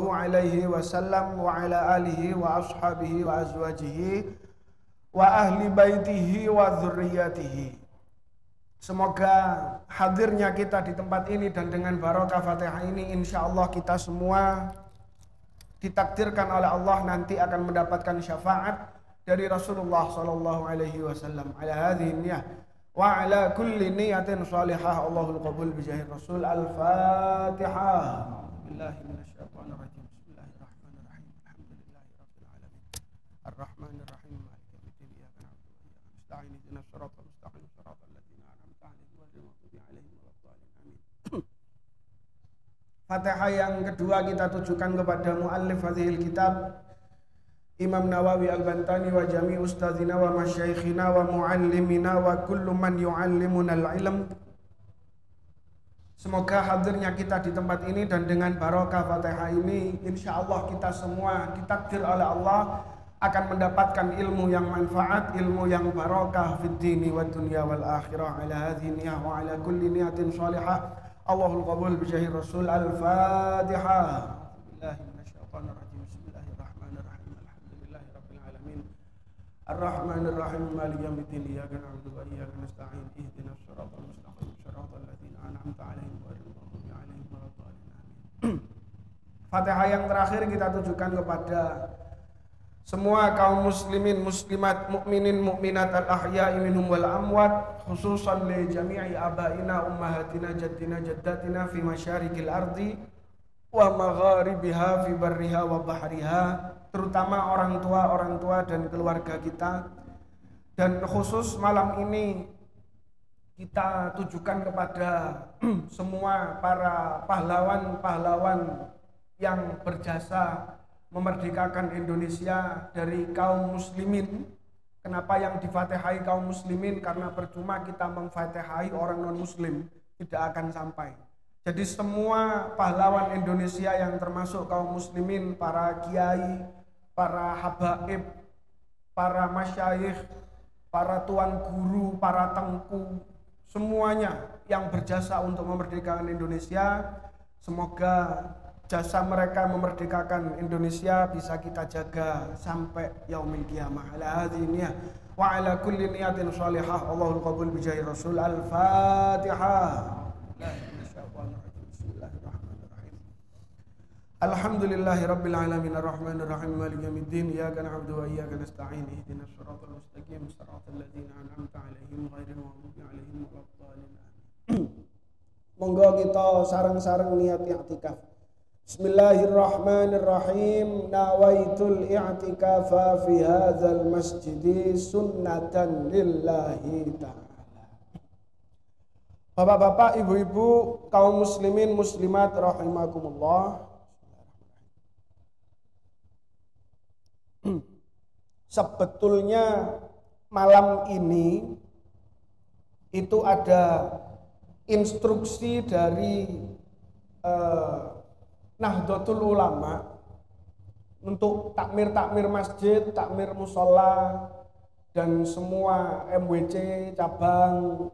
alaihi wasallam wa ala alihi wa ashabihi wa azwajihi wa ahli baitihi wa dzurriyyatihi. Semoga hadirnya kita di tempat ini dan dengan barokah Fatihah ini insyaallah kita semua ditakdirkan oleh Allah nanti akan mendapatkan syafaat dari Rasulullah sallallahu alaihi wasallam. Ala hadhihi niyyah wa ala kulli niyatin salihah Allahul qabul bi jahi Rasul. Al-Fatihah. Billahi minasyaitonir rajim. Bismillahirrahmanirrahim. Alhamdulillahirabbil alamin. Arrahmanir rahim. Maliki yaumiddin. Iyyaka na'budu wa iyyaka nasta'in. Ihdinas siratal mustaqim. Siratal ladzina an'amta 'alaihim ghairil maghdubi 'alaihim waladdallin. Amin. Fatihah yang kedua kita tujukan kepada muallif hadhil kitab Imam Nawawi Al-Bantani wa jami' ustadzina wa masyaikhina wa muallimina wa kullu man yu'allimuna al-ilm. Semoga hadirnya kita di tempat ini dan dengan barokah Fatihah ini insyaallah kita semua ditakdir oleh Allah akan mendapatkan ilmu yang manfaat, ilmu yang barokah fid dini wad dunya wal akhirah. Ala hadhihi niyyah wa ala kulli niyatin salihah Allahul qabul bi jahi Rasul. Al-Fatihah. Billahi minasyaitonir rajim. Bismillahirrahmanirrahim. Alhamdulillahirabbil alamin. Arrahmanir rahim. Maliki yaumiddin. Iyyaka na'budu wa iyyaka nasta'in. Ihdinas siratal mustaqim. Siratal ladzina an'amta 'alaihim ghairil maghdubi 'alaihim waladdallin. Amin. Fatihah yang terakhir kita tujukan kepada semua kaum muslimin, muslimat, mukminin, mukminat al-ahya'i minhum wal amwat, khususan li jami'i abaina, ummahatina, jaddina, jaddatina fi masyarikil ardi wa magharibiha fi barriha wa bahriha, terutama orang tua dan keluarga kita. Dan khusus malam ini kita tujukan kepada semua para pahlawan-pahlawan yang berjasa memerdekakan Indonesia dari kaum muslimin. Kenapa yang difatihai kaum muslimin? Karena percuma kita memfatihai orang non muslim, tidak akan sampai. Jadi semua pahlawan Indonesia yang termasuk kaum muslimin, para kiai, para habaib, para masyayikh, para tuan guru, para tengku, semuanya yang berjasa untuk memerdekakan Indonesia, semoga jasa mereka memerdekakan Indonesia bisa kita jaga sampai yaumil qiyamah. Ala hadhihi niyyah wa ala kulli niyatin salihah Allahul qabul bi jahi Rasul. Al-Fatihah. Bismillahirrahmanirrahim. Alhamdulillahirabbil alamin arrahmanir rahim maliki yaumiddin iyyaka na'budu wa iyyaka nasta'in ihdinas siratal mustaqim siratal ladzina an'amta 'alaihim ghairil maghdubi 'alaihim waladdallin. Monggo kita sareng-sareng niat i'tikaf. Bismillahirrahmanirrahim. Nawaitul i'tikafa fi hadzal masjidi sunnatan lillahi ta'ala. Bapak-bapak, ibu-ibu, kaum muslimin muslimat rahimakumullah. Sebetulnya malam ini itu ada instruksi dari Nahdlatul Ulama untuk takmir masjid, takmir musola, dan semua MWC cabang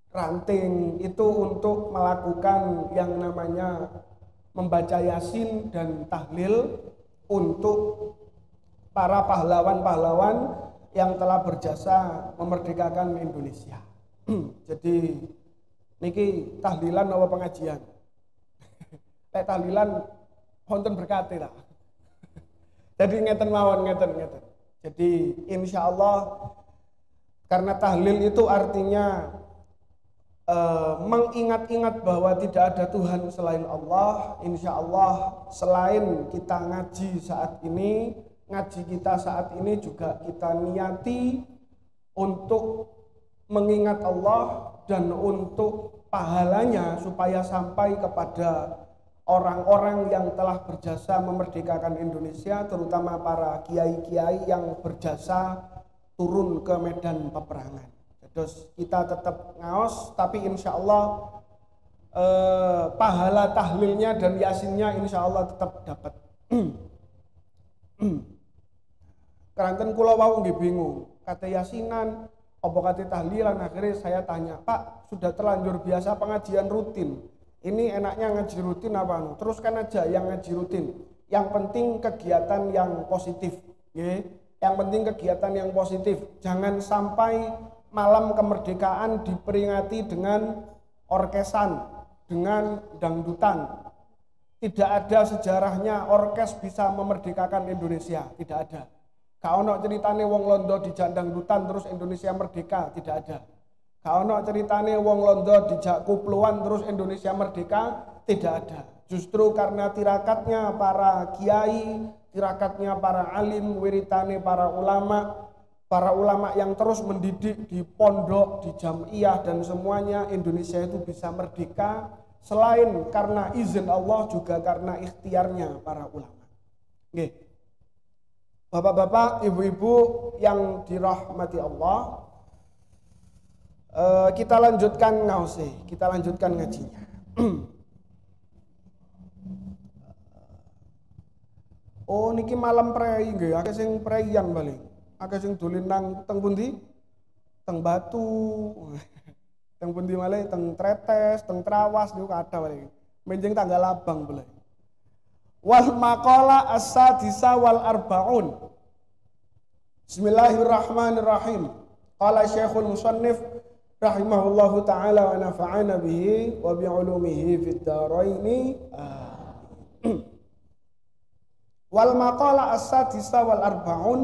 ranting itu untuk melakukan yang namanya membaca Yasin dan tahlil untuk para pahlawan-pahlawan yang telah berjasa memerdekakan Indonesia. Jadi niki tahlilan apa pengajian? Tahlilan wonten berkate ta. Jadi ngeten mawon ngeten. Jadi insyaallah karena tahlil itu artinya mengingat-ingat bahwa tidak ada Tuhan selain Allah. Insyaallah selain kita ngaji saat ini, ngaji kita saat ini juga kita niati untuk mengingat Allah dan untuk pahalanya supaya sampai kepada orang-orang yang telah berjasa memerdekakan Indonesia, terutama para kiai-kiai yang berjasa turun ke medan peperangan. Terus kita tetap ngaos, tapi insya Allah pahala tahlilnya dan yasinnya insya Allah tetap dapat. Keranten kula wau nggih bingung, kata yasinan, apa kata tahlilan. Akhirnya saya tanya, Pak, sudah terlanjur biasa pengajian rutin, Ini enaknya ngaji rutin apa anu? Teruskan aja yang ngaji rutin. Yang penting kegiatan yang positif, nggih. Yang penting kegiatan yang positif. Jangan sampai malam kemerdekaan diperingati dengan orkesan, dengan dangdutan. Tidak ada sejarahnya orkes bisa memerdekakan Indonesia, tidak ada. Gak ono ceritane wong Londo dijak dangdutan terus Indonesia merdeka, tidak ada. Gak ono ceritane wong Londo dijak kupluan terus Indonesia merdeka, tidak ada. Justru karena tirakatnya para kiai, tirakatnya para alim, wiritane para ulama yang terus mendidik di pondok, di jamiah dan semuanya, Indonesia itu bisa merdeka selain karena izin Allah juga karena ikhtiarnya para ulama. Nggih. Bapak-bapak, ibu-ibu yang dirahmati Allah, kita lanjutkan ngajinya. Oh niki malam prei nggih, akeh sing preian paling. Akeh sing dolen nang teng pundi? Teng Batu. Teng pundi malih teng Tretes, teng Trawas niku kathah paling. Menjing tanggal Abang boleh. Wal maqala as-sadisa wal arbaun. Bismillahirrahmanirrahim. Qala Syekhul Musannif rahimahullahu taala wa nafa'ana bihi wa bi ulumihi fid dharaini. Wal maqala as-sadisa wal arbaun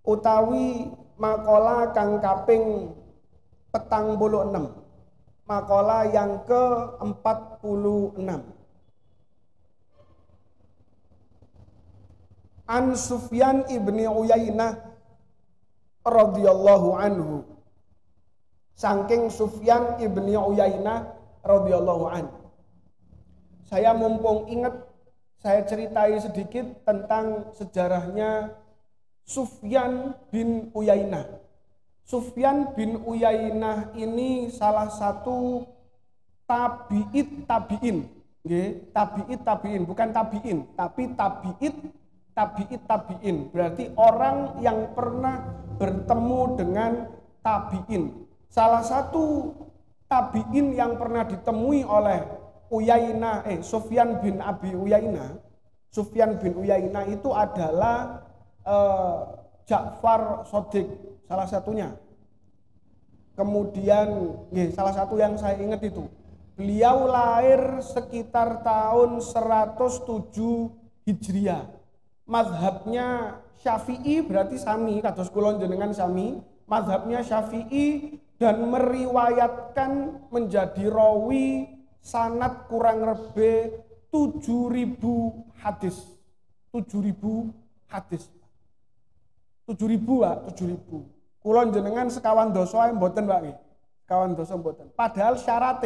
utawi maqala kang kaping 46. Maqala yang ke-46. An Sufyan ibni Uyainah radhiyallahu anhu. Saking Sufyan ibni Uyainah radhiyallahu anhu. Saya mumpung ingat, saya ceritai sedikit tentang sejarahnya Sufyan bin Uyainah. Sufyan bin Uyainah ini salah satu tabi'in, nggih, tabi'in, bukan tabi'in, tapi tabi'in. Berarti orang yang pernah bertemu dengan tabi'in. Salah satu tabi'in yang pernah ditemui oleh Sufyan bin Uyainah. Sufyan bin Uyainah itu adalah Ja'far Shadiq, salah satunya. Kemudian salah satu yang saya ingat itu, beliau lahir sekitar tahun 107 Hijriah. Mazhabnya Syafi'i, berarti sami kados kula jenengan sami, mazhabnya Syafi'i dan meriwayatkan menjadi rawi sanad kurang lebih 7.000 hadis. 7.000 hadis. 7.000 Pak, 7.000. Kula jenengan sekawan dosa mboten Pak nggih. Sekawan dosa mboten. Padahal syarat.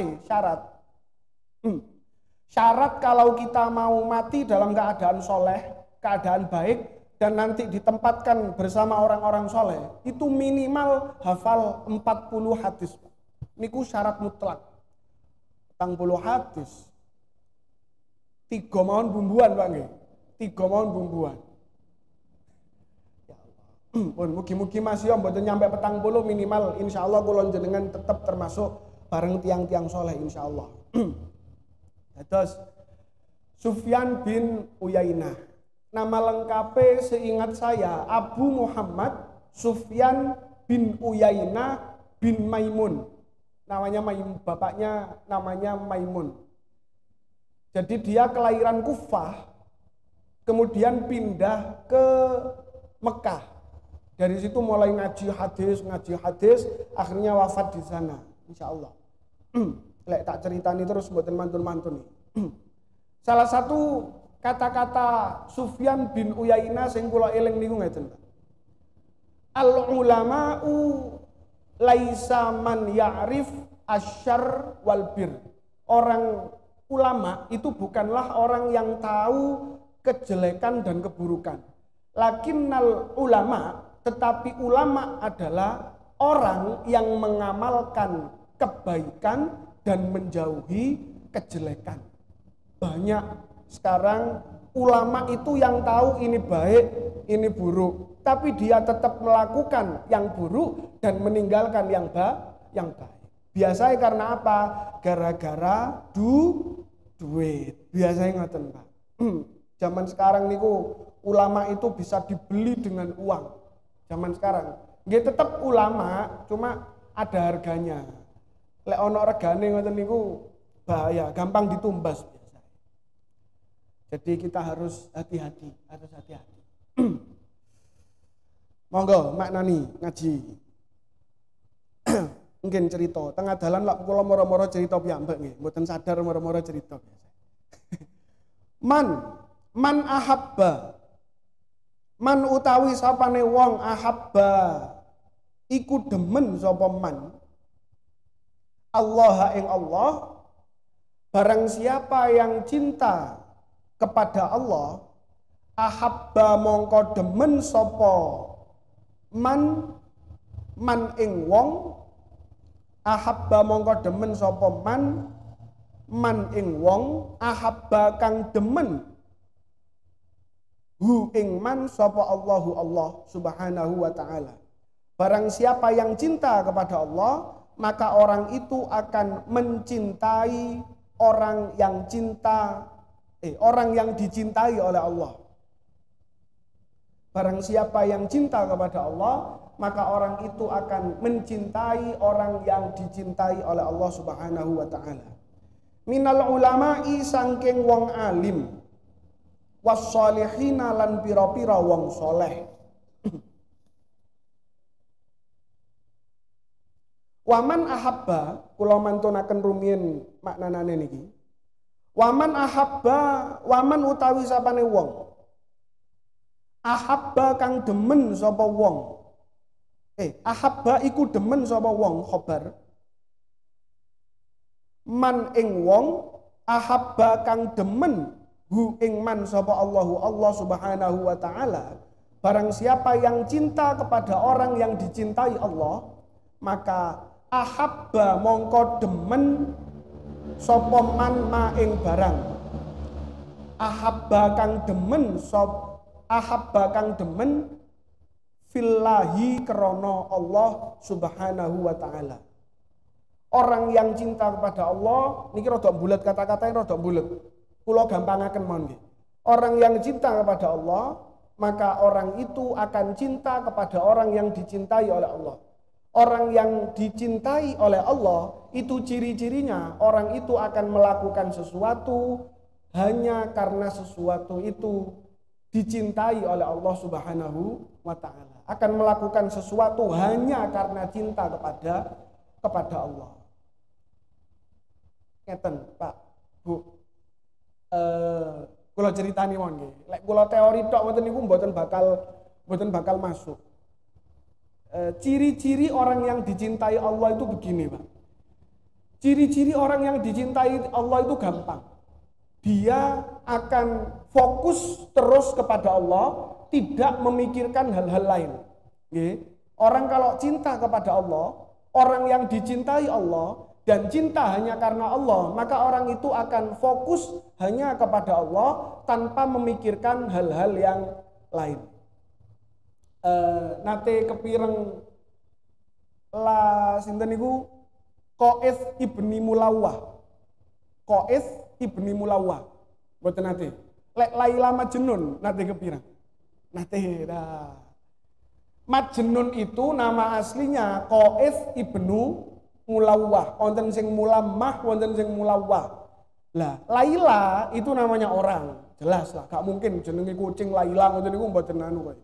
Syarat kalau kita mau mati dalam keadaan soleh, keadaan baik, dan nanti ditempatkan bersama orang-orang soleh, itu minimal hafal 40 hadis. Niku syarat mutlak. 40 hadis. 3 mawon bumbuan Pak nggih. 3 mawon bumbuan. Pun mugi-mugi Mas yo mboten nyampe 40 minimal, insyaallah kula jenengan tetap termasuk bareng tiang-tiang soleh insyaallah. Terus Sufyan bin Uyainah. Nama lengkapnya seingat saya Abu Muhammad Sufyan bin Uyainah bin Maimun. Namanya Maimun, bapaknya namanya Maimun. Jadi dia kelahiran Kufah, kemudian pindah ke Mekah. Dari situ mulai ngaji hadis, akhirnya wafat di sana, insya Allah. Lek tak ceritani terus mboten mantun-mantun. Salah satu kata-kata Sufyan bin Uyainah sing kula eling niku ngeten. Al ulama'u laisa man ya'rif asyarr wal bir. Orang ulama itu bukanlah orang yang tahu kejelekan dan keburukan. Lakinnal ulama, tetapi ulama adalah orang yang mengamalkan kebaikan dan menjauhi kejelekan. Banyak sekarang ulama itu yang tahu ini baik, ini buruk, tapi dia tetap melakukan yang buruk dan meninggalkan yang baik. Biasanya karena apa? Gara-gara duit. Biasanya ngoten, Pak. Zaman sekarang niku ulama itu bisa dibeli dengan uang. Zaman sekarang. Nggih tetap ulama, cuma ada harganya. Lek ono regane ngoten niku bahaya, gampang ditumbas biasa. Jadi kita harus hati-hati. Monggo maknani ngaji. Mungkin cerita tengah dalan lak kula moro-moro cerita piyambak nggih, mboten sadar moro-moro cerita biasa. Man ahabba. Man utawi sapane wong ahabba iku demen sapa man. Allah ing Allah, barang siapa yang cinta kepada Allah, ahabba mongko demen sapa man ing wong, ahabba mongko demen sapa man ing wong, ahabba kang demen hu ing man sapa Allahu Allah subhanahu wa ta'ala. Barang siapa yang cinta kepada Allah, maka orang itu akan mencintai orang yang dicintai oleh Allah. Barang siapa yang cinta kepada Allah, maka orang itu akan mencintai orang yang dicintai oleh Allah Subhanahu wa ta'ala. Minal ulama'i sangking wong alim, wassolihina lan pira-pira wong soleh. Waman ahabba, kula mantunaken rumiyin maknanane niki. Waman ahabba, waman utawi sapane wong. Ahabba kang demen sapa wong. Ahabba iku demen sapa wong khobar. Man ing wong, ahabba kang demen hu ing man sapa Allahu Allah Subhanahu wa ta'ala. Barang siapa yang cinta kepada orang yang dicintai Allah, maka ahabba mongko demen sapa man ma ing barang. Ahabba kang demen fillahi krana Allah Subhanahu wa ta'ala. Orang yang cinta kepada Allah, niki rada bulet kata-katanya rada bulet. Kula gampangaken mawon nggih. Orang yang cinta kepada Allah, maka orang itu akan cinta kepada orang yang dicintai oleh Allah. Orang yang dicintai oleh Allah, itu ciri-cirinya orang itu akan melakukan sesuatu hanya karena sesuatu itu dicintai oleh Allah Subhanahu wa ta'ala. Akan melakukan sesuatu hanya karena cinta kepada Allah. Ngeten, Pak, Bu. Kula ceritani mawon nggih. Lek kula teori tok ngoten niku mboten bakal masuk. Ciri-ciri orang yang dicintai Allah itu begini, Pak. Ciri-ciri orang yang dicintai Allah itu gampang. Dia akan fokus terus kepada Allah, tidak memikirkan hal-hal lain. Orang kalau cinta kepada Allah, orang yang dicintai Allah dan cinta hanya karena Allah, maka orang itu akan fokus hanya kepada Allah tanpa memikirkan hal-hal yang lain. Nate kepireng sinten niku Qais ibni Mulawah. Qais ibni Mulawah. Mboten nate. Lek Laila Majnun nate kepireng. Nate dah. Majnun itu nama aslinya Qais ibnu Mulawah. Wonten sing Mulamah, wonten sing Mulawah. Lah, Laila itu namanya orang. Jelas lah, gak mungkin jenenge kucing Laila ngoten niku mboten anu kok.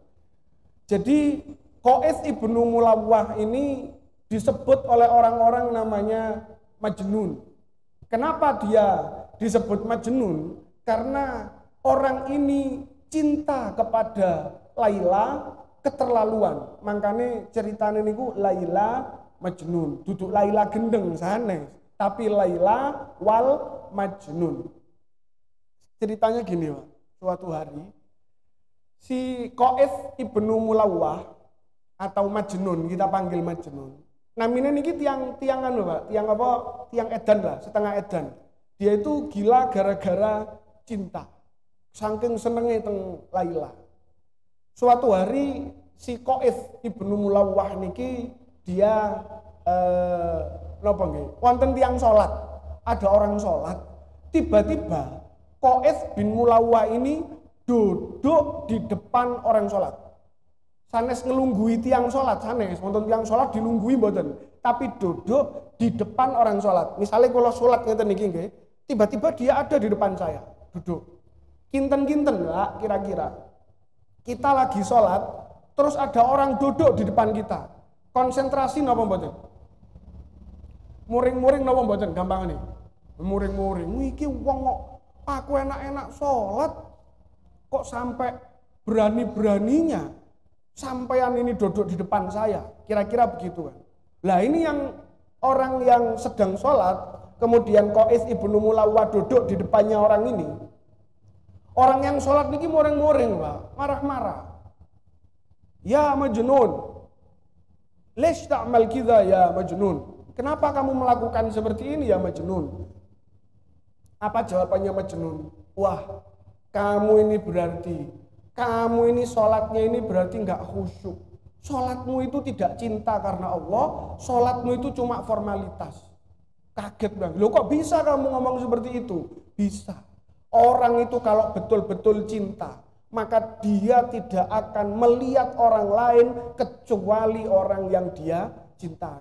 Jadi Qais ibnu Mulawah ini disebut oleh orang-orang namanya Majnun. Kenapa dia disebut Majnun? Karena orang ini cinta kepada Laila keterlaluan. Makanya ceritanya niku Laila Majnun. Duduk Laila gendeng sanes, tapi Laila wal Majnun. Ceritanya gini, Pak. Suatu hari si Qais ibnu Mulawah atau Majnun, kita panggil Majnun. Namanya niki tiang anu, Pak, tiang apa? Tiang edan lah, setengah edan. Dia itu gila gara-gara cinta. Saking senengnya teng Laila. Suatu hari si Qais ibnu Mulawah niki dia napa nggih? Wonten tiyang salat. Ada orang salat, tiba-tiba Qais bin Mulawwa ini duduk di depan orang salat. Sanes ngelunggui tiang salat, sanes wonten tiang salat dilunggui mboten, tapi duduk di depan orang salat. Misalnya kalau salat ngeten niki nggih, tiba-tiba dia ada di depan saya, duduk. Kinten-kinten lah kira-kira. Kita lagi salat, terus ada orang duduk di depan kita. Konsentrasi napa mboten? Muring-muring napa mboten gampangane? Muring-muring. Iki wong kok aku enak-enak salat kok sampai berani-beraninya sampean ini duduk di depan saya. Kira-kira begitu kan. Lah ini yang orang yang sedang sholat, kemudian Qais ibnu Mulawwa duduk di depannya orang ini. Orang yang sholat niki muring-muring Pak, marah-marah. Ya Majnun, lesh ta'mal kidza ya Majnun. Kenapa kamu melakukan seperti ini ya Majnun? Apa jawabannya Majnun? Wah, kamu ini berarti, kamu ini sholatnya ini berarti nggak khusyuk. Sholatmu itu tidak cinta karena Allah, sholatmu itu cuma formalitas. Kaget bang, loh kok bisa kamu ngomong seperti itu? Bisa. Orang itu kalau betul-betul cinta, maka dia tidak akan melihat orang lain kecuali orang yang dia cintai.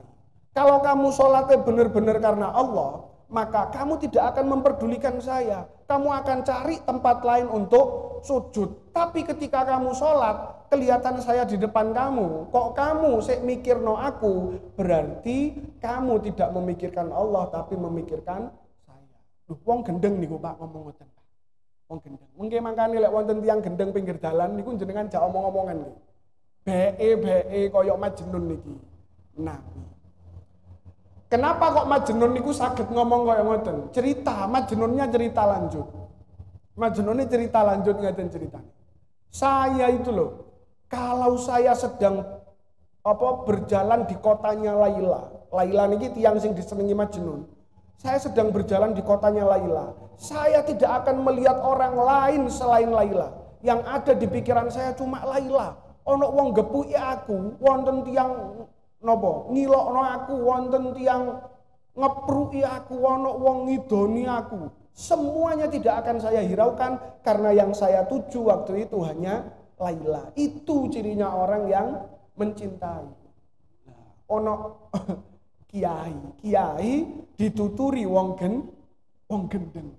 Kalau kamu sholatnya benar-benar karena Allah, maka kamu tidak akan memperdulikan saya. Kamu akan cari tempat lain untuk sujud. Tapi ketika kamu sholat, kelihatan saya di depan kamu. Kok kamu sik mikirno aku? Berarti kamu tidak memikirkan Allah, tapi memikirkan saya. Duh, wong gendeng niku Pak ngomong ngoten. Wong gendeng. Mengke mangkane lek wonten tiyang gendeng pinggir dalan niku jenengan jak omong-omongan nggih. Be kaya Majnun niki. Nabi. Kenapa kok Majnun niku saged ngomong kaya ngoten? Cerita, Majnunnya cerita lanjut. Majnunnya cerita lanjut ngaten ceritanya. Saya itu loh, kalau saya sedang berjalan di kotanya Laila. Laila niki tiyang sing disenengi Majnun. Saya sedang berjalan di kotanya Laila. Saya tidak akan melihat orang lain selain Laila. Yang ada di pikiran saya cuma Laila. Ono wong gepuki aku, wonten tiyang napa ngilokno aku, wonten tiyang ngepruki aku, ono wong ngidoni aku. Semuanya tidak akan saya hiraukan karena yang saya tuju waktu itu hanya Laila. Itu cirinya orang yang mencintai. Nah, ono kiai dituturi wong gendeng.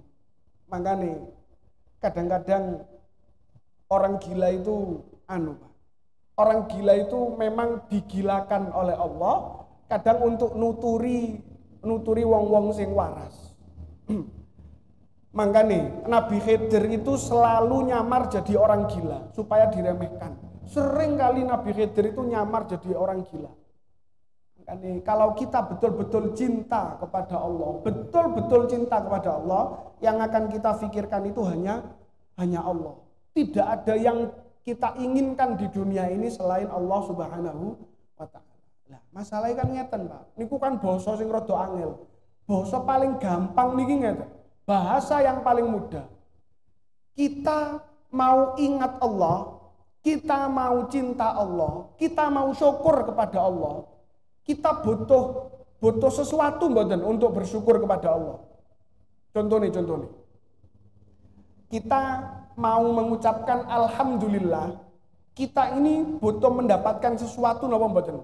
Makanya kadang-kadang orang gila itu Pak. Orang gila itu memang digilakan oleh Allah, kadang untuk nuturi wong-wong sing waras. Makanya Nabi Khidir itu selalu nyamar jadi orang gila supaya diremehkan. Sering kali Nabi Khidir itu nyamar jadi orang gila. Makanya kalau kita betul-betul cinta kepada Allah, betul-betul cinta kepada Allah, yang akan kita pikirkan itu hanya Allah. Tidak ada yang kita inginkan di dunia ini selain Allah Subhanahu wa ta'ala. Nah, masalahnya kan ngeten, Pak. Niku kan basa sing rada angel. Basa paling gampang niki ngeten. Bahasa yang paling mudah. Kita mau ingat Allah, kita mau cinta Allah, kita mau syukur kepada Allah. Kita butuh sesuatu mboten untuk bersyukur kepada Allah. Contohnya. Kita mau mengucapkan alhamdulillah, kita ini butuh mendapatkan sesuatu napa mboten?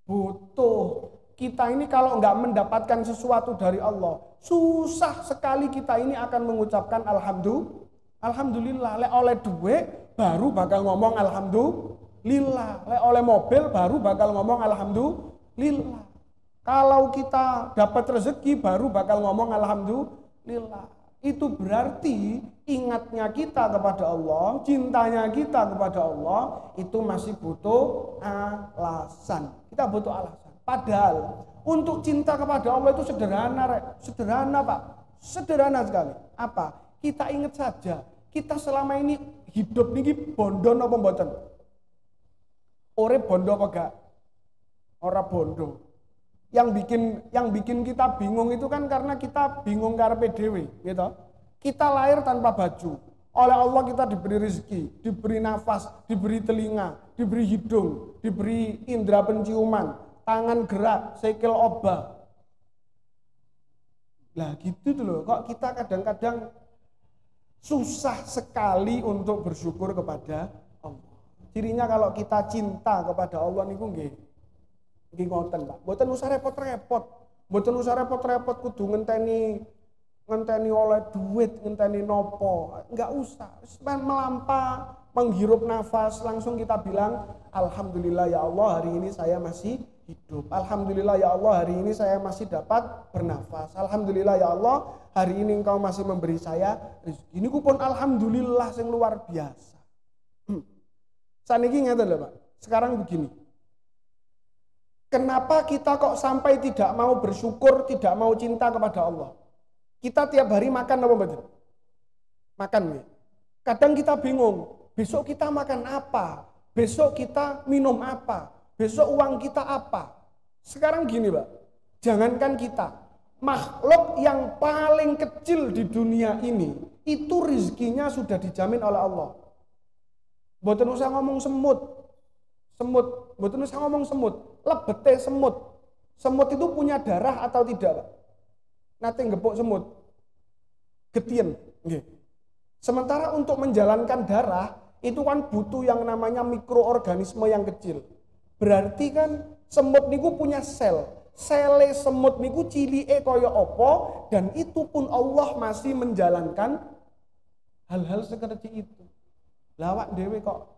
Butuh. Kita ini kalau enggak mendapatkan sesuatu dari Allah, susah sekali kita ini akan mengucapkan alhamdulillah. Lek oleh duit baru bakal ngomong alhamdulillah. Lek oleh mobil baru bakal ngomong alhamdulillah. Kalau kita dapat rezeki baru bakal ngomong alhamdulillah. Itu berarti ingatnya kita kepada Allah, cintanya kita kepada Allah itu masih butuh alasan. Kita butuh alasan. Padahal untuk cinta kepada Allah itu sederhana Pak. Sederhana sekali. Apa? Kita ingat saja, kita selama ini hidup niki bondo napa mboten? Ore bondo apa gak? Ora bondo. Yang bikin kita bingung itu kan karena kita bingung karepe dhewe, gitu. Kita lahir tanpa baju. Oleh Allah kita diberi rezeki, diberi nafas, diberi telinga, diberi hidung, diberi indera penciuman, tangan gerak, sikil obah. Lah gitu tuh loh, kok kita kadang-kadang susah sekali untuk bersyukur kepada Allah. Cirinya kalau kita cinta kepada Allah niku nggih ngoten, Pak. Mboten usah repot-repot. Mboten usah repot-repot kudu ngenteni oleh duit, ngenteni nopo. Enggak usah. Melampah, menghirup nafas, langsung kita bilang, alhamdulillah ya Allah, hari ini saya masih hidup. Alhamdulillah ya Allah, hari ini saya masih dapat bernafas. Alhamdulillah ya Allah, hari ini Engkau masih memberi saya rezeki. Ini pun alhamdulillah yang luar biasa. Saniki ngeten lho, Pak. Sekarang begini. Kenapa kita kok sampai tidak mau bersyukur, tidak mau cinta kepada Allah? Kita tiap hari makan apa betul? Makan ya. Kadang kita bingung, besok kita makan apa? Besok kita minum apa? Besok uang kita apa? Sekarang gini, Pak. Jangankan kita, makhluk yang paling kecil di dunia ini, itu rezekinya sudah dijamin oleh Allah. Mboten usah ngomong semut, mboten usah ngomong semut, lebete semut. Semut itu punya darah atau tidak, Pak? Nate ngepuk semut. Getien, nggih. Sementara untuk menjalankan darah itu kan butuh yang namanya mikroorganisme yang kecil. Berarti kan semut niku punya sel. Sele semut niku cilike kaya apa dan itu pun Allah masih menjalankan hal-hal seperti itu. Lawak dhewe kok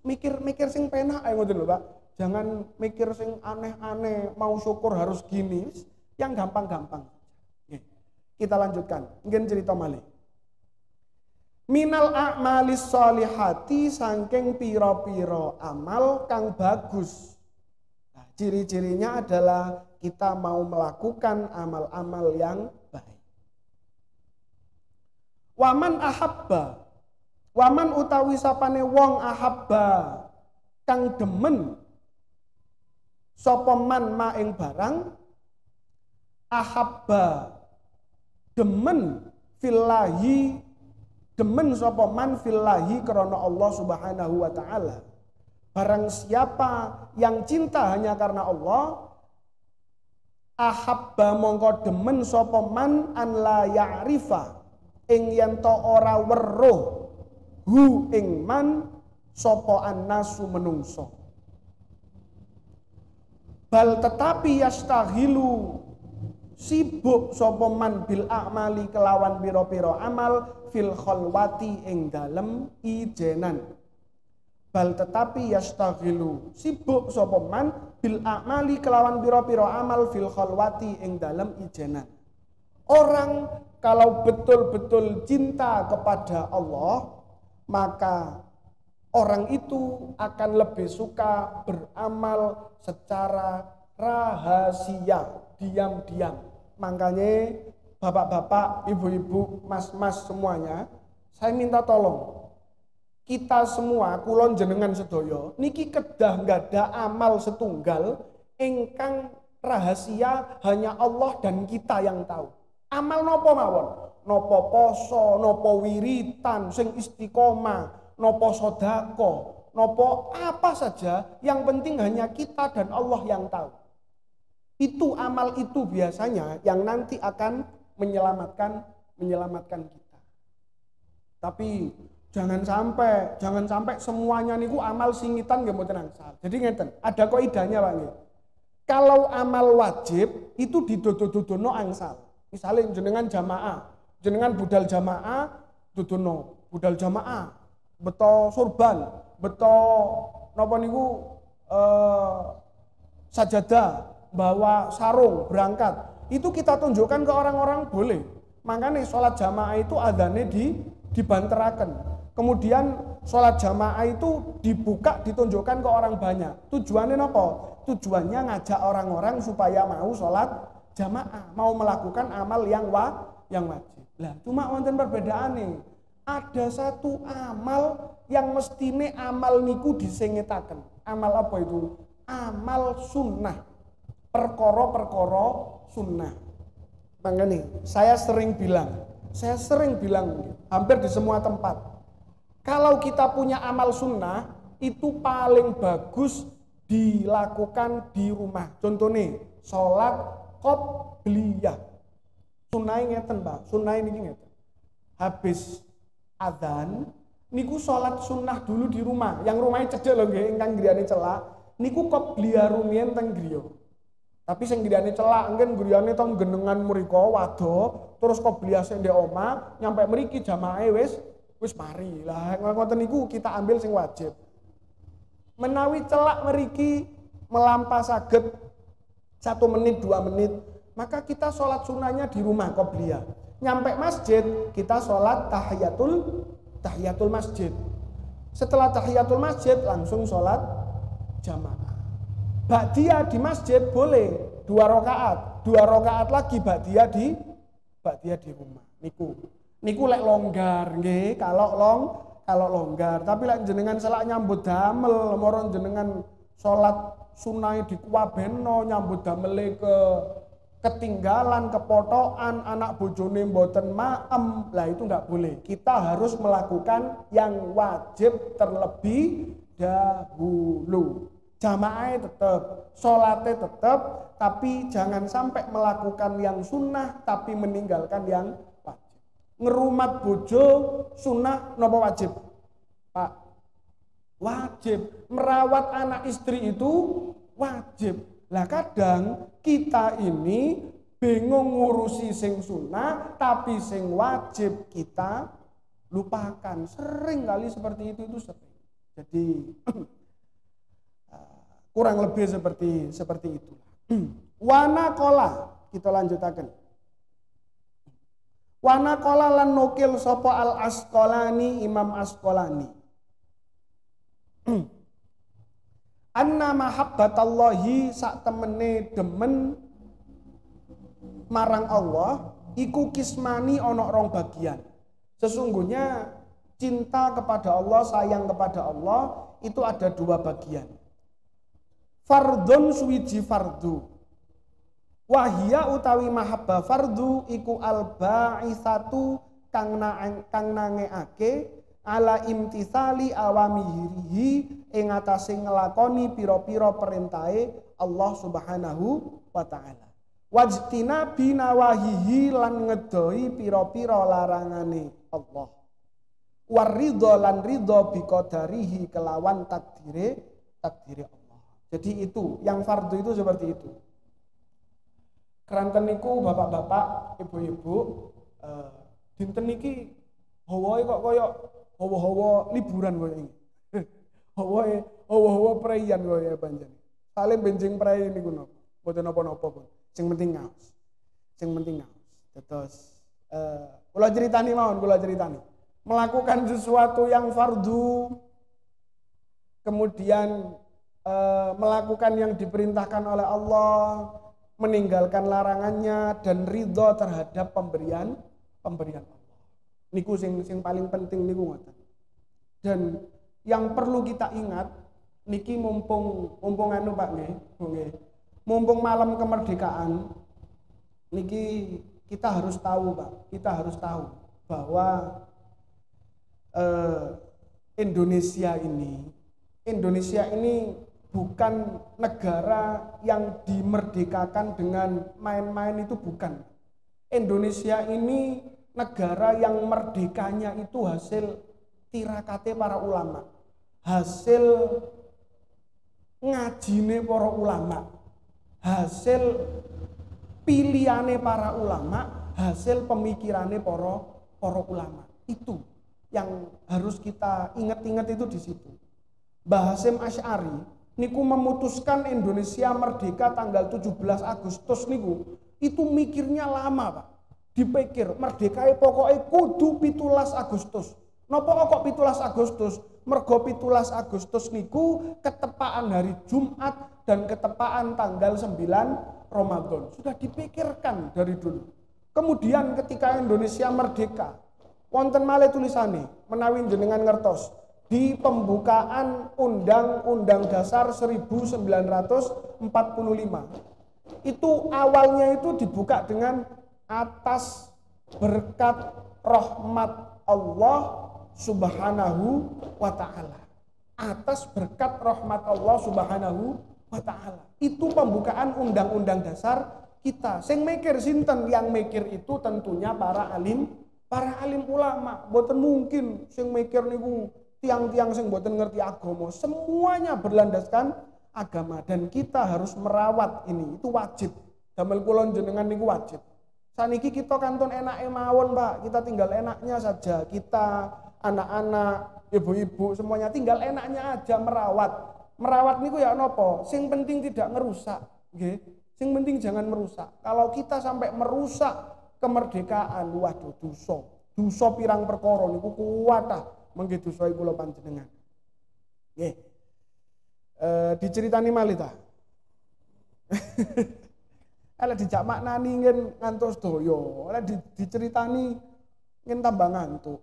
mikir sing penak ae ngoten lho, Pak. Jangan mikir sing aneh-aneh, mau syukur harus gini, yang gampang-gampang. Kita lanjutkan, mungkin cerita malih. Minal a'malis sholihati saking piro-piro amal kang bagus. Nah, ciri-cirinya adalah kita mau melakukan amal-amal yang baik. Waman ahabba, waman utawi sapane wong ahabba kang demen sapa man ma ing barang ahabba demen fillahi demen sapa man fillahi karena Allah Subhanahu wa taala. Barang siapa yang cinta hanya karena Allah, ahabba mongko demen sapa man an la ya'rifa ing yen to ora weruh hu ing man sapa annasu menungso. Bal tetapi yastaghilu sibuk sapa man bil a'mali kelawan pira-pira amal fil khalwati ing dalem ijenan. Bal tetapi yastaghilu sibuk sapa man bil a'mali kelawan pira-pira amal fil khalwati ing dalem ijenan. Orang kalau betul-betul cinta kepada Allah, maka orang itu akan lebih suka beramal secara rahasia, diam-diam. Makanya bapak-bapak, ibu-ibu, mas-mas semuanya, saya minta tolong. Kita semua, kulon jenengan sedoyo, niki kedah nggak ada amal setunggal, ingkang rahasia hanya Allah dan kita yang tahu. Amal nopo mawon, nopo poso, nopo wiritan, sing istiqomah, nopo sodako, nopo apa saja, yang penting hanya kita dan Allah yang tahu. Itu amal itu biasanya yang nanti akan menyelamatkan kita. Tapi jangan sampai semuanya niku amal singitan nggih mboten angsal. Jadi ngeten, ada kaidahnya Pak nggih. Kalau amal wajib itu didodo-dodono angsal. Misalnya jenengan jamaah, jenengan budal jamaah dodono, budal jamaah, beto surban, beto napa niku sajadah, bawa sarung berangkat, itu kita tunjukkan ke orang-orang boleh. Makanya sholat jamaah itu adane dibanterakan. Kemudian sholat jamaah itu dibuka, ditunjukkan ke orang banyak. Tujuannya apa? Tujuannya ngajak orang-orang supaya mau sholat jamaah, mau melakukan amal yang wajib. Lah cuma wonten perbedaan nih. Ada satu amal yang mestine amal niku disengitaken. Amal apa itu? Amal sunnah. Perkara-perkara sunnah. Makanya saya sering bilang hampir di semua tempat, kalau kita punya amal sunnah itu paling bagus dilakukan di rumah. Contohnya sholat qobliyah. Sunai ngeten, Pak. Sunai niki ngeten. Habis adzan niku salat sunnah dulu di rumah. Yang rumahnya cedek lho nggih, ingkang griyane celak. Niku qobliyah rumiyin teng griya. Tapi sing griyane celak engken griyane teng genengan mriko wado, terus qobliyah sing ndek omah, nyampe mriki jamaahe wis mari. Lah ngoten niku kita ambil sing wajib. Menawi celak mriki melampah saged 1 menit 2 menit, maka kita sholat sunnahnya di rumah qobliyah. Nyampe masjid kita sholat tahiyatul masjid. Setelah tahiyatul masjid langsung sholat jamaah. Ba'diyah di masjid boleh 2 rakaat, 2 rakaat lagi ba'diyah di rumah. Niku lek longgar nggih, kalau longgar. Tapi lek jenengan selak nyambut damel, moron jenengan sholat sunai di kuwabeno nyambut damele ketinggalan, kepotokan, anak bojone mboten maem, lah itu nggak boleh. Kita harus melakukan yang wajib terlebih dahulu. Jamaahnya tetap, sholatnya tetap, tapi jangan sampai melakukan yang sunnah tapi meninggalkan yang wajib. Ngerumat bojo sunnah napa wajib? Pak, wajib. Merawat anak istri itu wajib. Lah kadang kita ini bingung ngurusi sing sunnah tapi sing wajib kita lupakan. Sering kali seperti itu sering. Jadi kurang lebih seperti itu. Wana kola, kita lanjutakan. Wana kola lan nukil sopo al Asqalani, Imam Asqalani. Anna mahabbatallahi sak temene demen marang Allah iku kismani ono rong bagian. Sesungguhnya cinta kepada Allah, sayang kepada Allah itu ada 2 bagian. Fardun suwiji fardu. Wahia utawi mahabbah fardu iku al-ba'itsatu kang nangeake ala imtithali awamirihi ing atase nglakoni pira-pira perintahe Allah Subhanahu wa taala. Wajtina binawahihi lan ngedoi pira-pira larangane Allah. Waridho lan ridho biqadarihi kelawan takdire Allah. Jadi itu, yang fardu itu seperti itu. Keranten niku bapak-bapak, ibu-ibu, dinten niki hawae kok kaya hawa-hawa liburan koyo iki. Hawa-hawa preyan koyo panjenengan. Saling benjing prei niku napa. Mboten napa-napa pun. Sing penting ngaos. Terus kula critani mawon, melakukan sesuatu yang fardu kemudian melakukan yang diperintahkan oleh Allah, meninggalkan larangannya dan ridho terhadap pemberian Allah. Niku sing paling penting niku ngoten. Dan yang perlu kita ingat niki mumpung anu Pak nggih. Mumpung malam kemerdekaan niki kita harus tahu Pak, bahwa Indonesia ini bukan negara yang dimerdekakan dengan main-main, itu bukan. Indonesia ini negara yang merdekanya itu hasil tirakate para ulama, hasil ngajine para ulama, hasil pilihane para ulama, hasil pemikirane para ulama. Itu yang harus kita ingat-ingat itu di situ. Mbah Hasyim Asy'ari niku memutuskan Indonesia merdeka tanggal 17 Agustus niku, itu mikirnya lama Pak. Dipikir merdekae pokoknya kudu 17 Agustus. Napa kok 17 Agustus? Mergo 17 Agustus niku ketepaan hari Jumat dan ketepaan tanggal 9 Ramadan. Sudah dipikirkan dari dulu. Kemudian ketika Indonesia merdeka, wonten malih tulisane menawi jenengan ngertos di pembukaan Undang-Undang Dasar 1945. Itu awalnya itu dibuka dengan atas berkat rahmat Allah Subhanahu wa ta'ala. Atas berkat rahmat Allah Subhanahu wa ta'ala. Itu pembukaan Undang-Undang Dasar kita. Sing mikir sinten? Yang mikir itu tentunya para alim ulama. Mboten mungkin sing mikir niku tiang-tiang sing mboten ngerti agama. Semuanya berlandaskan agama dan kita harus merawat ini. Itu wajib. Damel kula jenengan niku wajib. Saniki kita kantun enake mawon, Pak. Kita tinggal enaknya saja. Kita anak-anak, ibu-ibu semuanya tinggal enaknya aja merawat. Merawat niku ya nopo? Sing penting tidak ngerusak, nggih. Sing penting jangan merusak. Kalau kita sampai merusak kemerdekaan, waduh dosa. Dosa pirang perkara niku kuwat ah mengke dosa kula panjenengan. Nggih. Diceritani malih ta. Ala dijak maknani ngen ngantos doyo, ala diceritani ngen tambah ngantuk.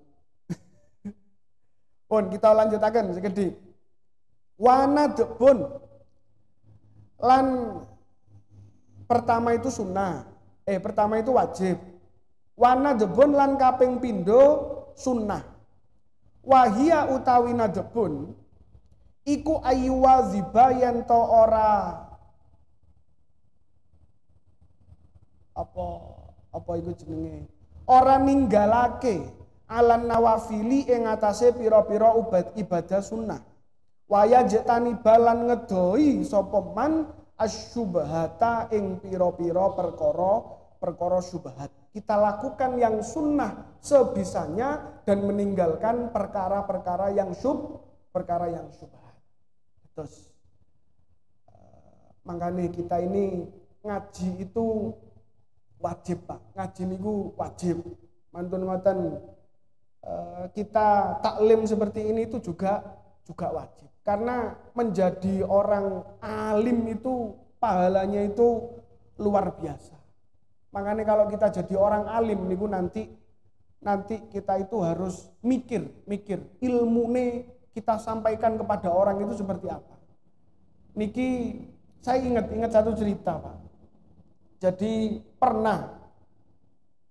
Pun kita lanjutaken sekedhik. Wana debun lan pertama itu sunnah. Pertama itu wajib. Wana debun lan kaping pindho sunnah. Wahia utawi nadebun iku ayyuwa zibayan to ora apa iku jenenge? Ora ninggalake alan nawafili ing atase pira-pira ibadah sunnah. Waya jetani balan ngedoi sapa man asyubhata ing pira-pira perkara syubhat. Kita lakukan yang sunnah sebisanya dan meninggalkan perkara-perkara yang syubhat. Terus makanya kita ini ngaji itu wajib, Pak. Ngaji niku wajib. Mantun ngoten kita taklim seperti ini itu juga wajib. Karena menjadi orang alim itu pahalanya itu luar biasa. Makanya kalau kita jadi orang alim niku nanti kita itu harus mikir ilmune kita sampaikan kepada orang itu seperti apa. Niki saya ingat satu cerita, Pak. Jadi pernah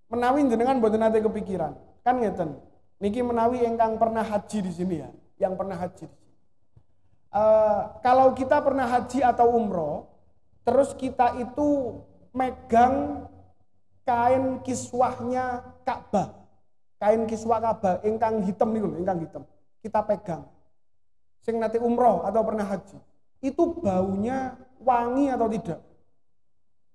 menawi jenengan mboten nate kepikiran. Kan ngeten. Niki menawi ingkang pernah haji di sini ya, yang pernah haji di sini. Kalau kita pernah haji atau umroh, terus kita itu megang kain kiswahnya Ka'bah. Kain kiswah Ka'bah ingkang hitam niku lho, ingkang hitam. Kita pegang. Sing nate umroh atau pernah haji. Itu baunya wangi atau tidak?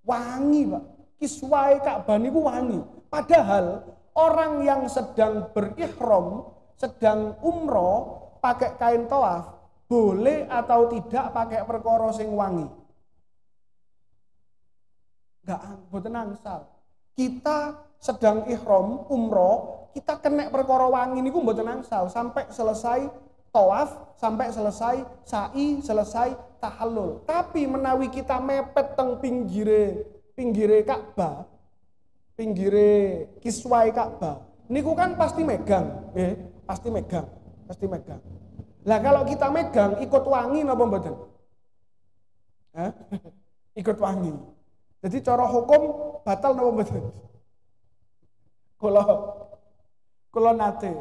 Wangi, Pak. Kiswah Ka'bah niku wangi. Padahal orang yang sedang berihram, sedang umroh, pakai kain tawaf, boleh atau tidak pakai perkara sing wangi? Enggak, mboten angsal. Kita sedang ihram umroh, kita kena perkara wangi niku mboten angsal sampai selesai tawaf, sampai selesai sa'i, selesai tahallul. Tapi menawi kita mepet teng pinggire Ka'bah, pinggire kiswai Ka'bah, niku kan pasti megang, pasti megang. Lah kalau kita megang ikut wangi napa mboten? Ikut wangi. Jadi cara hukum batal napa mboten? Kula nate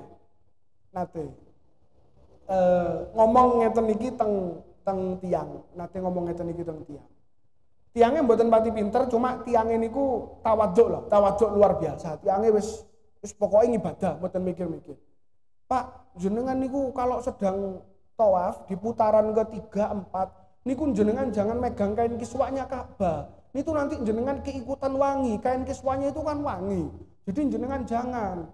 ngomong ngeten iki teng tiang. Nate ngomong ngeten iki teng tiang. Tiangnya mboten pati pinter, cuma tiangnya niku tawaduk luar biasa. Tiangnya wis pokoknya ibadah, mboten mikir-mikir. Pak, jenengan niku kalau sedang tawaf di putaran ketiga, 4, niku jenengan jangan megang kain kiswahnya Ka'bah. Itu nanti jenengan keikutan wangi, kain kiswahnya itu kan wangi. Jadi jenengan jangan.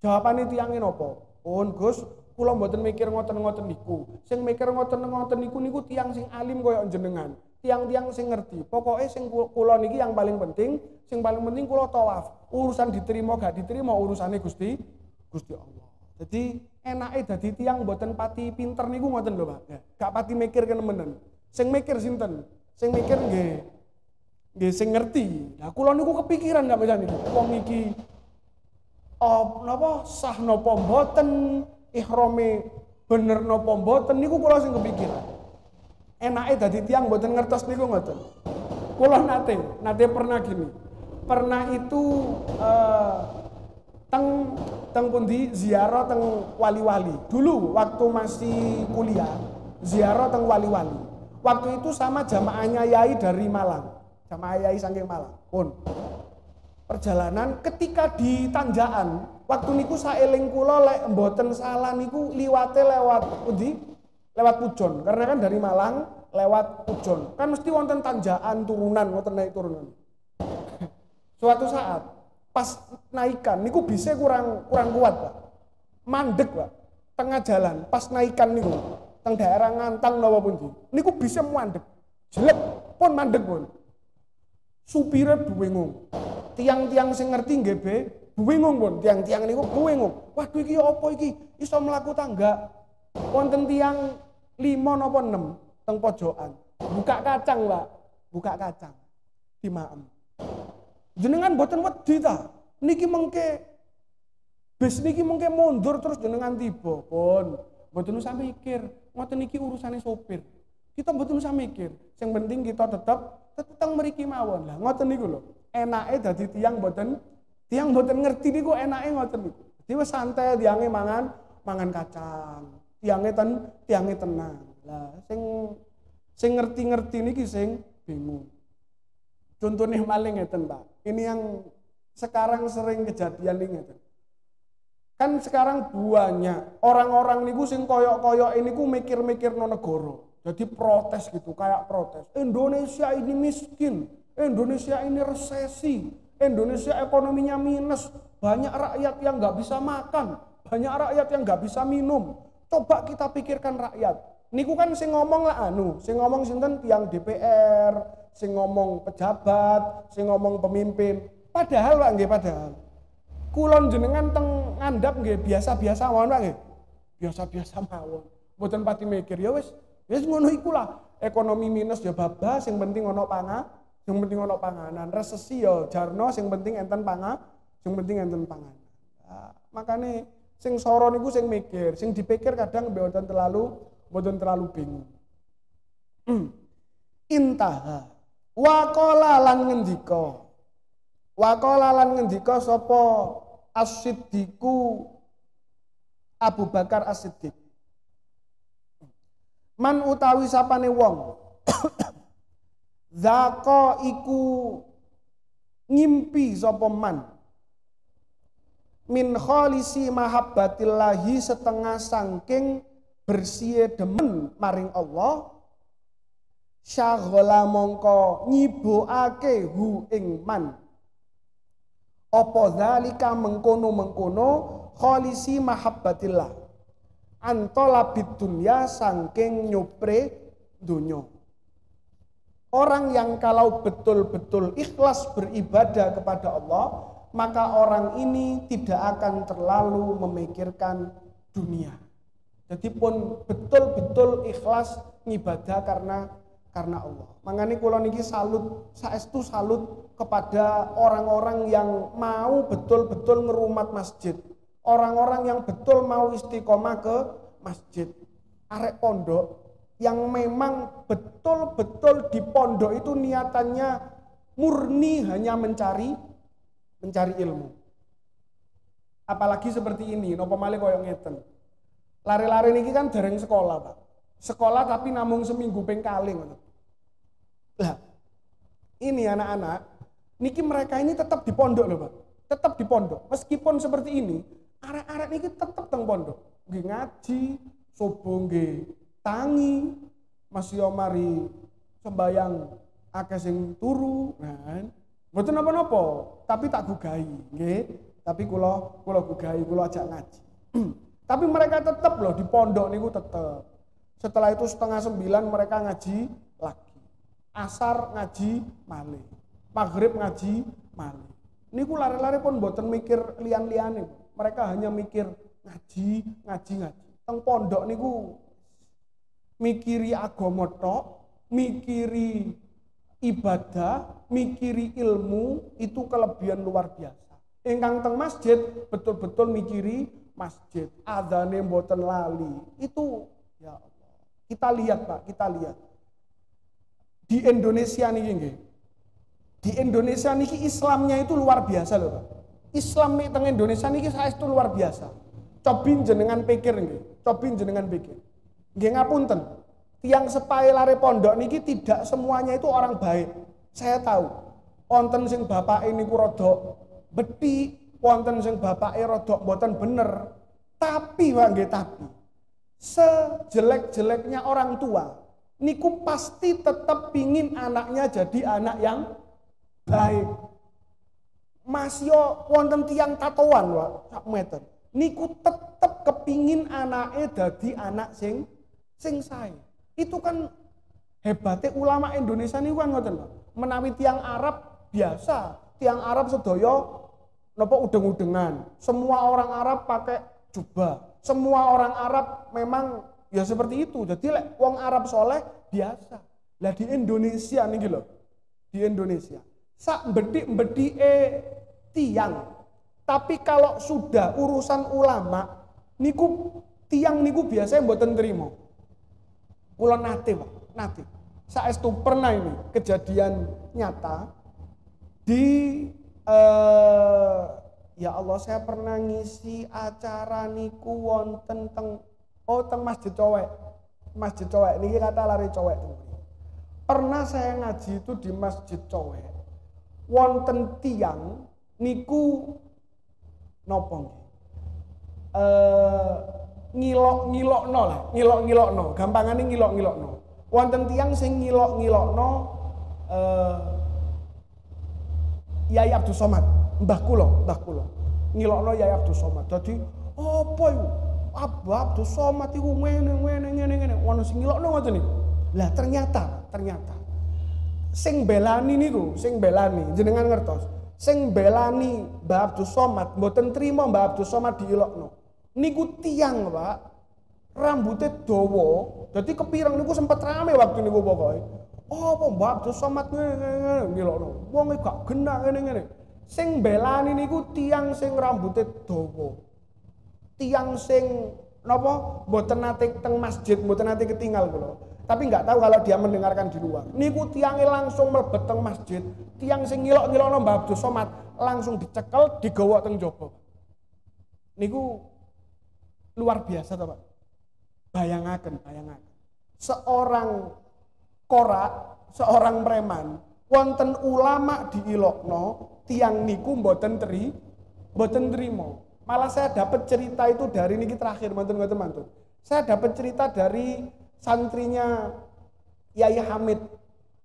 Jawabane tiangnya nopo? Pun Gus, kula mboten mikir ngoten-ngoten niku. Sing mikir ngoten-ngoten niku tiang sing alim koyo jenengan. Tiang-tiang sing ngerti. Pokoknya sing kula niki yang paling penting kula tawaf. Urusan diterima gak diterima urusane Gusti Allah. Jadi enake dadi tiang mboten pati pinter niku ngoten lho, Pak. Gak pati mikir kenemenen. Sing mikir sinten? Sing mikir nggih sing ngerti. Lah kula niku kepikiran gak mesan niku. Wong iki napa sah napa mboten, ihrame bener napa mboten niku kula sing kepikiran. Enake dadi tiang mboten ngertos niku ngoten. Kula nate pernah gini. Pernah itu teng pundi ziarah teng wali-wali. Dulu waktu masih kuliah, ziarah teng wali-wali. Waktu itu sama jamaahnya yai dari Malang. jamaah yai saking Malang. Pun perjalanan ketika di Tanjakan, waktu niku saeling kula lek mboten salah niku liwate lewat pundi? Lewat Pujon. Karena kan dari Malang lewat Pujon. Kan mesti wonten tanjakan turunan, wonten naik turunan. Suatu saat pas naikan niku bisa kurang kuat, Pak. Mandek, Pak. Tengah jalan pas naikan niku teng daerah Ngantang napa pundi. Niku bisa mandek. Jelek pun mandek pun. Supire bingung. Tiang-tiang sing ngerti nggih be, bingung pun. Tiang-tiang niku bingung. Waduh iki apa iki? Iso mlaku tangga. Wonten tiang 5 napa 6 teng pojokan. Buka kacang, Pak. Buka kacang. Dimaem. Jenengan mboten wedi ta? Niki mengke bis niki mengke mundur terus jenengan tiba. Pun mboten usah mikir. Ngoten niki urusane sopir. Kita mboten usah mikir. Sing penting kita tetep teng mriki mawon. Lah ngoten niku lho. Enake dadi tiang mboten ngerti niku enake ngoten niku. Dadi wis santai tiange mangan kacang. Tiange tenang. Lah sing ngerti-ngerti niki sing bingung. Contohnya maling ngeten, Pak. Ini yang sekarang sering kejadian ini ngeten. Kan sekarang banyak orang-orang niku sing koyok-koyok ini ku mikir-mikir no negara. Jadi protes gitu, kayak protes. Indonesia ini miskin, Indonesia ini resesi, Indonesia ekonominya minus, banyak rakyat yang nggak bisa makan, banyak rakyat yang nggak bisa minum. Coba kita pikirkan rakyat. Niku kan sing ngomong lah sing ngomong sinten tiang DPR, sing ngomong pejabat, sing ngomong pemimpin. Padahal Pak nggih padahal. Kulon jenengan teng ngandhap nggih biasa-biasa mawon Pak nggih. Biasa-biasa mawon. Mboten pati mikir ya wis ngono iku lah. Ekonomi minus ya babas, sing penting ono panganan. Resesi ya jarno, sing penting enten panganan. Nah, makane sing soro niku sing mikir, sing dipikir kadang mboten terlalu bingung. Intaha waqala lan ngendika sapa As-Siddiqu Abu Bakar As-Siddiq. Man utawi sapane wong zaka iku ngimpi sapa man min khalisi mahabbatillahi setengah sangking bersih demen maring Allah syaghala mongko nyibukake hu ing man apa zalika mengkono khalisi mahabbatillah antolabid dunya sangking nyupre dunya. Orang yang kalau betul-betul ikhlas beribadah kepada Allah, maka orang ini tidak akan terlalu memikirkan dunia. Jadi pun betul-betul ikhlas ngibadah karena Allah. Mangane kula niki saestu salut kepada orang-orang yang mau betul-betul ngerumat masjid. Orang-orang yang betul mau istiqomah ke masjid. Arek pondok yang memang betul-betul di pondok itu niatannya murni hanya mencari ilmu. Apalagi seperti ini, napa malih koyo ngeten. Lari-lari niki kan dereng sekolah, Pak. Sekolah tapi namung seminggu ping kali ngono. Lah, ini anak-anak, niki mereka ini tetap di pondok loh, Pak. Tetap di pondok. Meskipun seperti ini, arek-arek niki tetap teng pondok. Nggih ngaji, subuh nggih tangi, masih mari sembayang akeh sing turu, kan. Mboten napa-napa, tapi tak gugahi, nggih. Tapi kula gugahi, kula ajak ngaji. Tapi mereka tetap loh di pondok niku tetap. Setelah itu 8:30 mereka ngaji lagi. Asar ngaji malih. Maghrib ngaji malih. Niku lari-lari pun mboten mikir lian-liane. Mereka hanya mikir ngaji. Teng pondok niku mikiri agama tok, mikiri ibadah, mikiri ilmu, itu kelebihan luar biasa. Ingkang teng masjid betul-betul mikiri masjid, adzane mboten lali. Itu ya Allah. Kita lihat Pak, kita lihat. Di Indonesia niki nggih. Di Indonesia niki Islamnya itu luar biasa loh Pak. Islam teng Indonesia niki saestu luar biasa. Cobin jenengan pikir nggih. Nggih ngapunten. Tiang sepahe lare pondok niki tidak semuanya itu orang baik. Saya tahu wonten sing bapake niku rada bethi, wonten sing bapake rada mboten bener. Tapi Pak nggih tapi sejelek-jeleknya orang tua niku pasti tetap pingin anaknya jadi anak yang baik. Mas yo wonten tiang tatoan Pak sak meter. Niku tetep kepingin anake dadi anak sing sae. Itu kan hebatnya ulama Indonesia niku kan ngoten Pak. Menawi tiang Arab biasa, tiang Arab sedaya napa udeng-udengan. Semua orang Arab pakai jubah. Semua orang Arab memang ya seperti itu. Jadi wong Arab soleh biasa. Lah di Indonesia niki lho. Di Indonesia sak mbethik-mbethike tiang. Tapi kalau sudah urusan ulama niku tiang niku biasanya mboten trimo. Kula nate, Pak, nate. Saestu pernah ini kejadian nyata di ya Allah, saya pernah ngisi acara niku wonten teng Masjid Cowek. Masjid Cowek niki kata lari Cowek. Pernah saya ngaji itu di Masjid Cowek. Wonten tiang niku napa nggih? Ngilok-ngilokno. Gampangane ngilok-ngilokno. Wonten tiang sing ngilok-ngilokno Yai Abdul Somad. Mbah kula. Ngilokno Yai Abdul Somad. Dadi apa iku? Abdul Somad iku ngene. Ono sing ngilokno ngoten niku. Lah ternyata sing belani jenengan ngertos. Sing belani Mbah Abdul Somad mboten trima Mbah Abdul Somad diilokno. Niku tiang, Pak. Rambutnya dawa. Dadi kepireng niku sempet rame waktu niku pokoke. Apa Mbah Abdul Somad ngilokno. Wong gak genah ngene. Sing belani niku tiang sing rambutnya dawa. Tiang sing napa mboten nate teng masjid, mboten nate ketinggal kula. Tapi nggak tahu kalau dia mendengarkan di luar. Niku tiangnya langsung mlebet teng masjid. Tiang sing ngilok-ngilokno Mbah Abdul Somad langsung dicekel, digawa teng jaba. Niku luar biasa to, Pak. Bayangaken. Seorang korak, seorang preman, wonten ulama diilokno, tiang niku mboten trimo. Malah saya dapat cerita itu dari niki terakhir mantun. Saya dapat cerita dari santrinya Yai Hamid.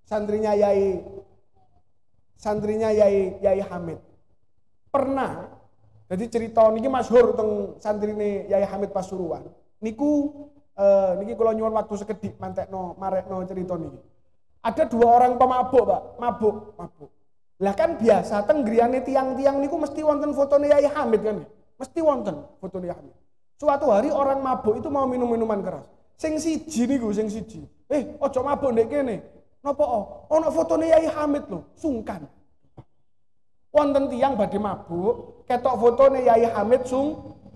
Santrinya Yai Hamid. Pernah jadi cerita niki masyhur teng santrine Yai Hamid Pasuruan. Niki kula nyuwun waktu sekedhik marekno cerita niki. Ada 2 orang pemabuk, Pak. Mabuk. Lah kan biasa teng griyane tiang-tiang niku mesti wonten fotone Yai Hamid kan. Mesti wonten fotone Yai Hamid. Suatu hari orang mabuk itu mau minum minuman keras. Sing siji. Ojo mabuk ndek kene. Napa ono fotone Yai Hamid lho, sungkan. Wonten tiang badhe mabuk, ketok fotone Yai Hamid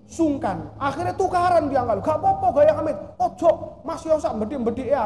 sungkan. Akhirnya tukaran tiang kali. Gak apa-apa Yai Hamid. Ojo, Mas yo sak mbedhik-mbedhike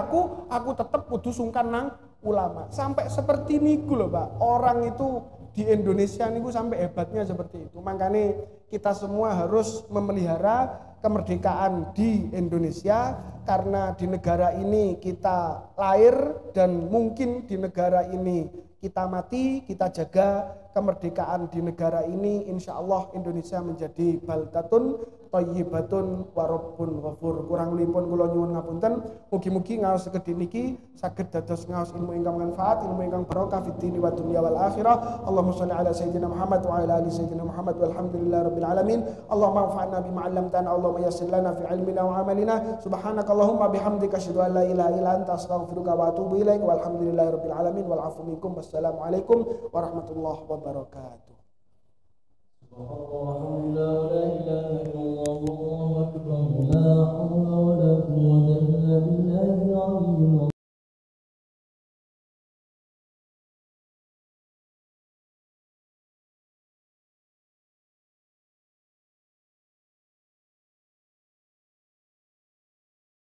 aku tetep kudu sungkan nang ulama. Sampai seperti niku lho, Pak. Orang itu di Indonesia niku sampai hebatnya seperti itu. Makanya kita semua harus memelihara kemerdekaan di Indonesia, karena di negara ini kita lahir dan mungkin di negara ini kita mati. Kita jaga kemerdekaan di negara ini, insya Allah Indonesia menjadi baldatun thayyibatun wa rabbun ghafur. Kurang lipun kula nyuwun ngapunten. Mugi-mugi ngaos sekedhik niki saged dados ngaos ilmu ingkang manfaat, ilmu ingkang barokah fid dini wa dunya wal akhirah. Allahumma shalli ala sayyidina Muhammad wa ala ali sayyidina Muhammad walhamdulillahi rabbil alamin. Allahumma anfa'na bima 'allamtana, Allahumma yassir lana fi 'ilmina wa 'amalina. Subhanakallahumma bihamdika asyhadu an la ilaha illa anta astaghfiruka wa atubu ilaik. Walhamdulillahi rabbil alamin wal 'afwu minkum. Wassalamualaikum warahmatullahi wabarakatuh. الله لا إله إلا الله والله أكبر.